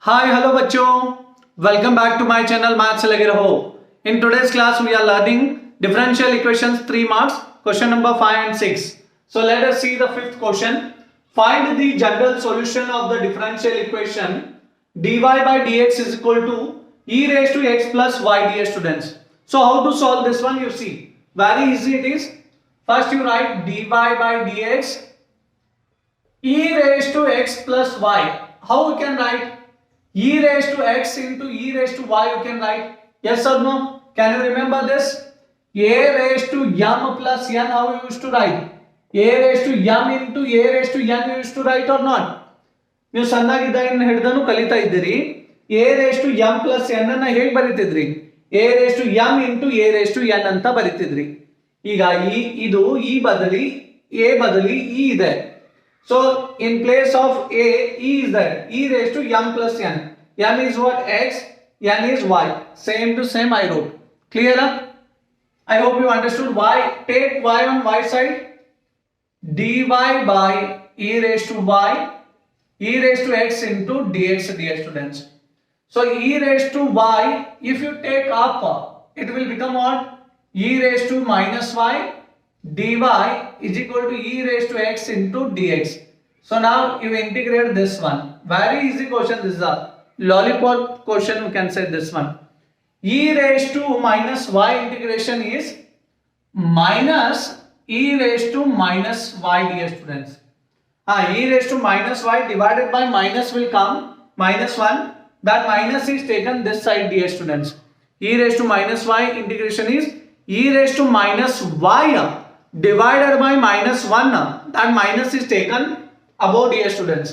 Hi, hello बच्चों. Welcome back to my channel Maths लगे रहो. In today's class we are learning differential equations 3 marks, question number 5 and 6. So let us see the fifth question. Find the general solution of the differential equation dy by dx is equal to e raised to x plus y ds students. So how to solve this one? You see, very easy it is. First you write dy by dx e raised to x plus y. How we can write? E raised to x into e raised to y you can write. Yes or no? Can you remember this? A raised to m plus n how you used to write? A raised to m into a raised to n you used to write or not? ನೀವು ಸಣ್ಣಗಿದ್ದಾಗ ಹಿಡಿದನು ಕಲಿತಾ ಇದ್ದೀರಿ. a raised to m plus n ಅನ್ನ ಹೇಗೆ ಬರೀತಿದ್ರಿ? a raised to m into a raised to n ಅಂತ ಬರೀತಿದ್ರಿ. ಈಗ ಇದು e ಬದಲಿ a ಬದಲಿ e ಇದೆ. So in place of a, e is there. E raised to m plus n. M is what? X. N is y. Same to same I wrote. Clear? I hope you understood why. Take y on y side. Dy by e raised to y. E raised to x into dx students. So e raised to y, if you take up, it will become what? E raised to minus y. Dy is equal to e raised to x into dx. So now you integrate this one. Very easy question. This is a lollipop question. We can say this one. E raised to minus y integration is minus e raised to minus y ds students. E raised to minus y divided by minus will come minus 1. That minus is taken this side ds students. E raised to minus y integration is e raised to minus y divided by minus 1. That minus is taken above ds students.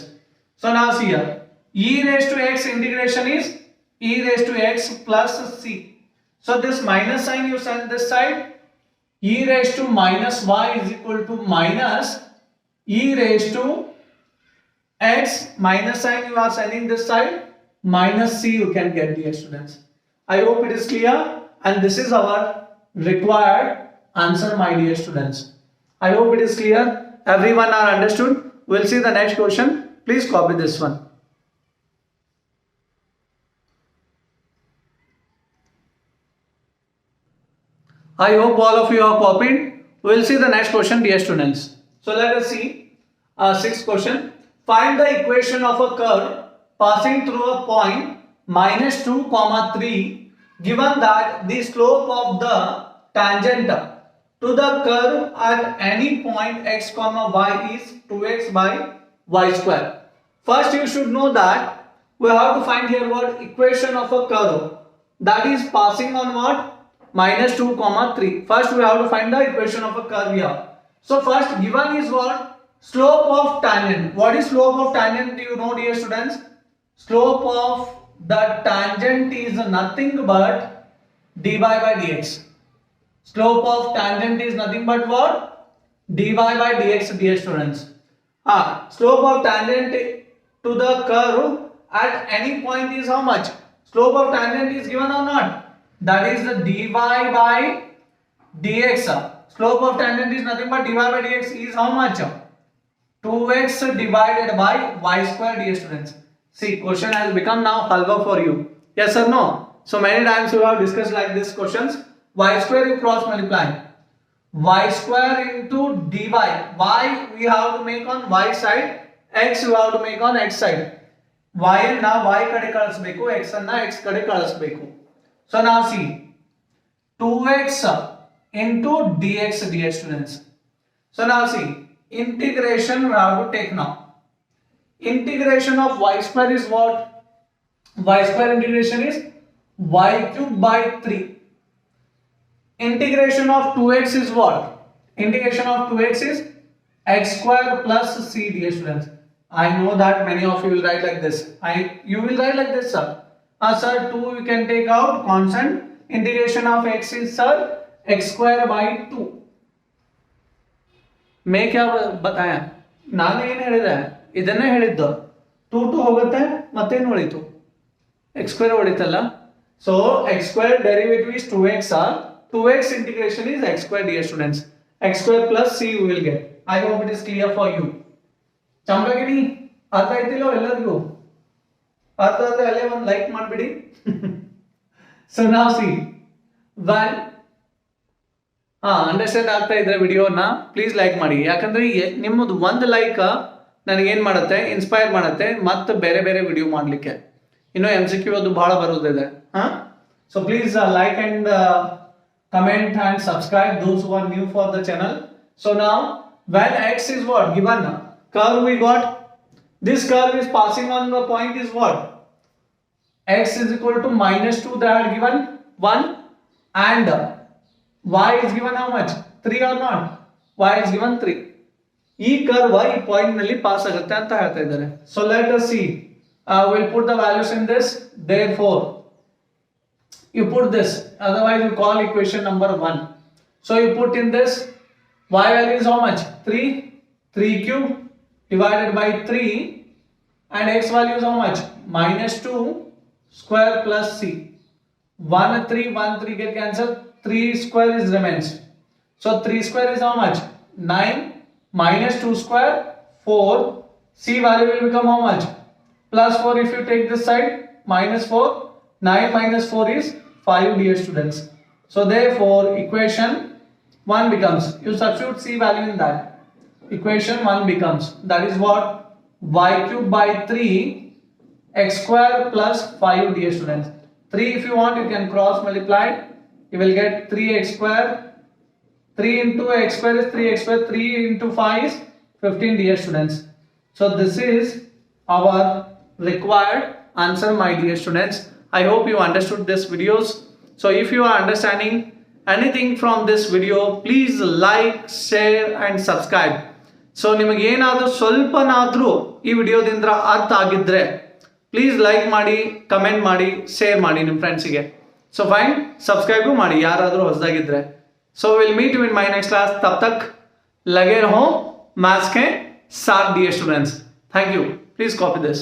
So now see here. E raised to x integration is e raised to x plus c. So this minus sign you send this side. E raised to minus y is equal to minus e raised to x minus sign you are sending this side minus c you can get dear students. I hope it is clear and this is our required answer my dear students. I hope it is clear. Everyone are understood. We'll see the next question. Please copy this one. I hope all of you are copied. We'll see the next question dear students. So let us see sixth question. Find the equation of a curve passing through a point minus 2 comma 3 given that the slope of the tangent to the curve at any point x comma y is 2x by y square. First you should know that we have to find here what equation of a curve that is passing on what minus 2 comma 3. First we have to find the equation of a curve here. So first given is what? Slope of tangent. What is slope of tangent? Do you know dear students? Slope of the tangent is nothing but dy by dx. Slope of tangent is nothing but what? Dy by dx dear students. Slope of tangent to the curve at any point is how much? Slope of tangent is given or not? That is the dy by dx. Slope of tangent is nothing but dy by dx is how much? 2x divided by y square dear students. See, question has become now halva for you. Yes or no? So many times we have discussed like this questions. Y square you cross multiply. Y square into dy. Y we have to make on y side. X we have to make on x side. Y na y kade kalasbeku. X na x kade kalasbeku. So now see. 2x into dx dear students. So now see. Integration we have to take now. Integration of y square is what? Y square integration is y cube by 3. Integration of 2x is what? Integration of 2x is x square plus c dear students. I know that many of you will write like this. You will write like this sir. Sir 2 you can take out constant. Integration of x is sir x square by 2. मैं क्या बताया ನಾನು ಏನು ಹೇಳಿದೆ ಇದನ್ನೇ ಹೇಳಿದ್ದು 2 2 ಹೋಗುತ್ತೆ ಮತ್ತೇನು ಉಳಿತು x square ಉಳಿತಲ್ಲ so x square derivative is 2x 2x integration is x square dear students x square plus c you will get. I hope it is clear for you. Chandragiri ಅರ್ಥ ಆಯ್ತಿಲ್ಲೋ ಎಲ್ಲರಿಗೂ? ಅರ್ಥ ಆದ್ರೆ ಅಲ್ಲೇ ಒಂದು ಲೈಕ್ ಮಾಡಿಬಿಡಿ. ಸೊ ನಾವು see when understand ಆಗ್ತಾ ಇದ್ರೆ ವಿಡಿಯೋನ ಪ್ಲೀಸ್ ಲೈಕ್ ಮಾಡಿ. ಯಾಕಂದ್ರೆ ನಿಮ್ಮದು ಒಂದು ಲೈಕ್ ನನಗೇನು ಮಾಡುತ್ತೆ, ಇನ್ಸ್ಪೈರ್ ಮಾಡುತ್ತೆ ಮತ್ತೆ ಬೇರೆ ಬೇರೆ ವಿಡಿಯೋ ಮಾಡಲಿಕ್ಕೆ. ಇನ್ನು MCQ ಅದು ಬಹಳ ಬರೋದಿದೆ. So please like and comment and subscribe those who are new for the channel. So now when x is what given, curve we got, this curve is passing on the point is what, x is equal to -2 they are given 1 and y is given how much 3 or not, y is given 3. ಈ curve ಈ point ನಲ್ಲಿ pass ಆಗುತ್ತೆ ಅಂತ ಹೇಳ್ತಾ ಇದ್ದಾರೆ. So let us see, we'll put the values in this. Therefore you put this, otherwise you call equation number 1. So you put in this, y value is how much 3 cube divided by 3 and x value is how much -2 square plus c. 1 3 get cancelled, 3 square is remains. So 3 square is how much 9 -2 square 4, c value will become how much plus 4. If you take this side -4, 9 minus 4 is 5, dear students. So therefore equation 1 becomes, you substitute c value in that, equation 1 becomes, that is what, y cube by 3 x square plus 5, dear students. 3 if you want you can cross multiply, you will get 3x square, 3 into x square is 3x square, 3 into 5 is 15, dear students. So this is our required answer, my dear students. I hope you understood this videos. So if you are understanding anything from this video, please like, share and subscribe. So ನಿಮಗೆ ಏನಾದರೂ ಸ್ವಲ್ಪನಾದರೂ ಈ ವಿಡಿಯೋದಿಂದ ಅರ್ಥ ಆಗಿದ್ರೆ please like ಮಾಡಿ, comment ಮಾಡಿ, share ಮಾಡಿ ನಿಮ್ಮ ಫ್ರೆಂಡ್ಸಿಗೆ. ಸೊ ಫೈನ್, ಸಬ್ಸ್ಕ್ರೈಬು ಮಾಡಿ ಯಾರಾದರೂ ಹೊಸದಾಗಿದ್ರೆ. So will meet you in my next class. ತಬ್ ತಕ್ ಲಗೆ ರಹೋ मैथ्स के साथ, dear students. Thank you. Please copy this.